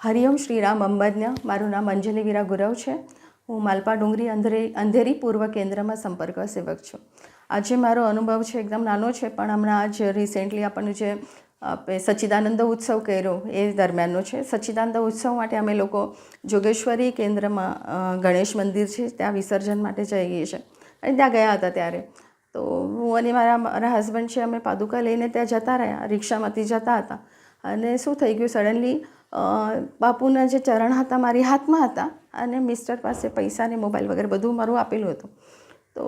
હરિઓમ શ્રીરામ અંબજ્ઞ. મારું નામ અંજલિ વીરા ગુરવ છે. હું માલપા ડુંગરી અંધેરી પૂર્વ કેન્દ્રમાં સંપર્ક સેવક છું. આજે મારો અનુભવ છે એકદમ નાનો છે, પણ હમણાં જ રિસેન્ટલી આપણને જે સચ્ચિદાનંદ ઉત્સવ કર્યો એ દરમિયાનનો છે. સચ્ચિદાનંદ ઉત્સવ માટે અમે લોકો જોગેશ્વરી કેન્દ્રમાં ગણેશ મંદિર છે ત્યાં વિસર્જન માટે જઈએ છીએ અને ત્યાં ગયા હતા. ત્યારે તો હું અને મારા હસબન્ડ છે, અમે પાદુકા લઈને ત્યાં જતા રહ્યા, રિક્ષામાંથી જતા હતા અને શું થઈ ગયું, સડનલી બાપુના જે ચરણ હતા મારી હાથમાં હતા અને મિસ્ટર પાસે પૈસા ને મોબાઈલ વગેરે બધું મારું આપેલું હતું. તો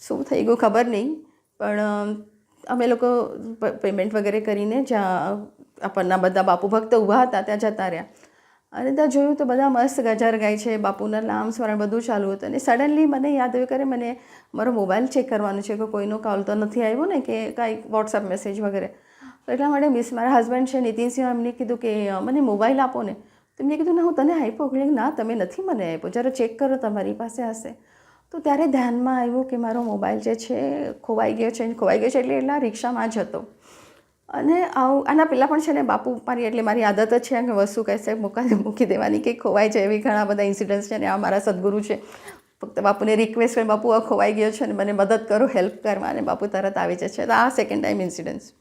શું થઈ ગયું ખબર નહીં, પણ અમે લોકો પેમેન્ટ વગેરે કરીને જ્યાં આપણના બધા બાપુ ભક્ત ઊભા હતા ત્યાં જતા રહ્યા અને ત્યાં જોયું તો બધા મસ્ત ગજર ગાય છે, બાપુના નામ સ્મરણ બધું ચાલુ હતું. અને સડનલી મને યાદ આવ્યું કે મને મારો મોબાઈલ ચેક કરવાનો છે કે કોઈનો કોલ તો નથી આવ્યો ને કે કાંઈ વોટ્સઅપ મેસેજ વગેરે. તો એટલા માટે મારા હસબન્ડ છે નીતિનસિંહ, એમને કીધું કે મને મોબાઈલ આપો ને. તો એમને કીધું ના હું તને આપ્યો. એટલે ના તમે નથી મને આપ્યો, જરા ચેક કરો તમારી પાસે હશે. તો ત્યારે ધ્યાનમાં આવ્યું કે મારો મોબાઈલ જે છે ખોવાઈ ગયો છે એટલે એટલા રિક્ષામાં જ હતો. અને આના પહેલાં પણ છે ને બાપુ મારી આદત જ છે કે વસ્તુ કહેશે મૂકી દેવાની કે ખોવાઈ જાય, એવી ઘણા બધા ઇન્સિડન્ટ્સ છે. અને આ મારા સદગુરુ છે, ફક્ત બાપુને રિક્વેસ્ટ કરી બાપુ આ ખોવાઈ ગયો છે અને મને મદદ કરો, હેલ્પ કરવા, અને બાપુ તરત આવી જાય છે. તો આ સેકન્ડ ટાઈમ ઇન્સિડન્ટ્સ.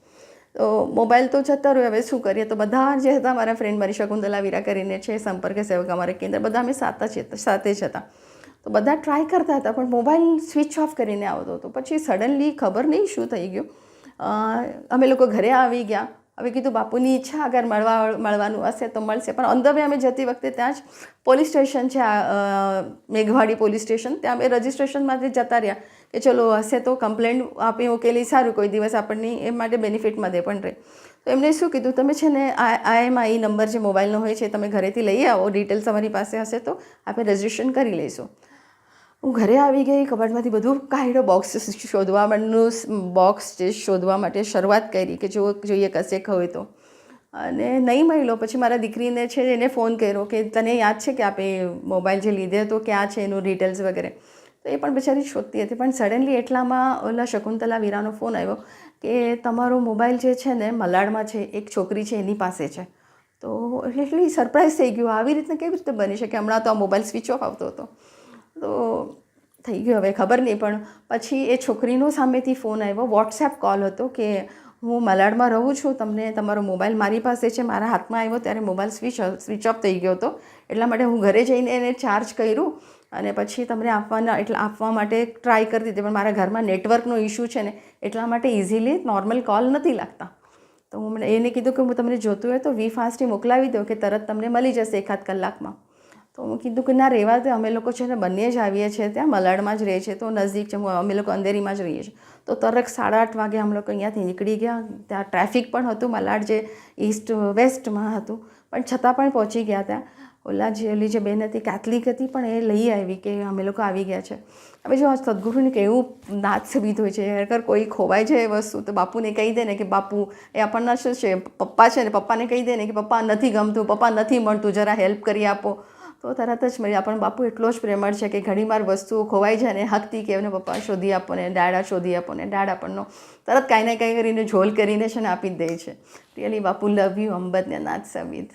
તો મોબાઈલ તો જતો રહ્યો, હવે શું કરીએ. તો બધા જે હતા મારા ફ્રેન્ડ, મારી શકુંતલા વીરા કરીને છે સંપર્ક સેવક અમારા કેન્દ્ર, બધા અમે સાથે જ હતા. તો બધા ટ્રાય કરતા હતા પણ મોબાઈલ સ્વિચ ઓફ કરીને આવતો હતો. પછી સડનલી ખબર નહીં શું થઈ ગયું, અમે લોકો ઘરે આવી ગયા. હવે કીધું બાપુની ઈચ્છા, અગર મળવાનું હશે તો મળશે. પણ ઓન ધ વે અમે જતી વખતે ત્યાં જ પોલીસ સ્ટેશન છે, મેઘવાડી પોલીસ સ્ટેશન, ત્યાં અમે રજિસ્ટ્રેશનમાંથી જતા રહ્યા કે ચલો હશે તો કમ્પ્લેન્ટ આપી ઉકેલી સારું, કોઈ દિવસ આપણને એ માટે બેનિફિટમાં દે પણ રહે. તો એમને શું કીધું, તમે છે ને IMEI નંબર જે મોબાઈલનો હોય છે તમે ઘરેથી લઈ આવો, ડિટેલ્સ તમારી પાસે હશે તો આપણે રજિસ્ટ્રેશન કરી લઈશું. હું ઘરે આવી ગઈ, કબાટમાંથી બધું કાઢ્યો, બોક્સ જે શોધવા માટે શરૂઆત કરી કે જોઈએ કશે હોય તો, અને નહીં મળ્યો. પછી મારા દીકરીને છે એને ફોન કર્યો કે તને યાદ છે કે આપણે મોબાઈલ જે લીધે તો ક્યાં છે એનું ડિટેલ્સ વગેરે. તો એ પણ બિચારી શોધતી હતી. પણ સડનલી એટલામાં ઓલા શકુંતલા વીરાનો ફોન આવ્યો કે તમારો મોબાઈલ જે છે ને મલાડમાં છે, એક છોકરી છે એની પાસે છે. તો એટલી સરપ્રાઈઝ થઈ ગયું, આવી રીતના કેવી રીતે બની શકે, હમણાં તો આ મોબાઈલ સ્વિચ ઓફ આવતો હતો. તો થઈ ગયું, હવે ખબર નહીં. પણ પછી એ છોકરીનો સામેથી ફોન આવ્યો, વોટ્સએપ કોલ હતો કે હું મલાડમાં રહું છું, તમને તમારો મોબાઈલ મારી પાસે છે. મારા હાથમાં આવ્યો ત્યારે મોબાઈલ સ્વિચ ઓફ થઈ ગયો હતો, એટલા માટે હું ઘરે જઈને એને ચાર્જ કર્યું અને પછી તમને આપવા માટે ટ્રાય કરતી હતી. પણ મારા ઘરમાં નેટવર્કનો ઇશ્યુ છે ને, એટલા માટે ઇઝીલી નોર્મલ કોલ નથી લાગતા. તો હું એને કીધું કે હું તમને જોતું હોય તો વીફાસ્ટથી મોકલાવી દો કે તરત તમને મળી જશે એકાદ કલાકમાં. તો હું કીધું કે ના રહેવા દે, અમે લોકો છે ને બંને જ આવીએ છીએ, ત્યાં મલાડમાં જ રહે છે તો નજીક છે, અમે લોકો અંધેરીમાં જ રહીએ છીએ. તો તરત 8:30 વાગે અમે લોકો અહીંયાથી નીકળી ગયા. ત્યાં ટ્રાફિક પણ હતું, મલાડ જે ઈસ્ટ વેસ્ટમાં હતું, પણ છતાં પણ પહોંચી ગયા ત્યાં. ઓલી જે બેન હતી કેથલિક હતી, પણ એ લઈ આવી કે અમે લોકો આવી ગયા છે. હવે જો સદગુરુને કેવું નાદ સબીત હોય છે, અગર કોઈ ખોવાઈ જાય એ વસ્તુ તો બાપુને કહી દે ને કે બાપુ એ આપણના શું છે પપ્પા છે ને, પપ્પાને કહી દે ને કે પપ્પા નથી ગમતું, પપ્પા નથી મળતું, જરા હેલ્પ કરી આપો, તો તરત જ મળી. આપણને બાપુ એટલો જ પ્રેમળ છે કે ઘણીવાર વસ્તુઓ ખોવાઈ જાય ને હકતી કે એમને પપ્પા શોધી આપો ને, દાડા શોધી આપો ને, દાડા આપણનો તરત કાંઈ ને કાંઈ કરીને ઝોલ કરીને છે ને આપી જ દે છે. રિયલી બાપુ લવ યુ અંબજ્ઞ નાદ સબીત.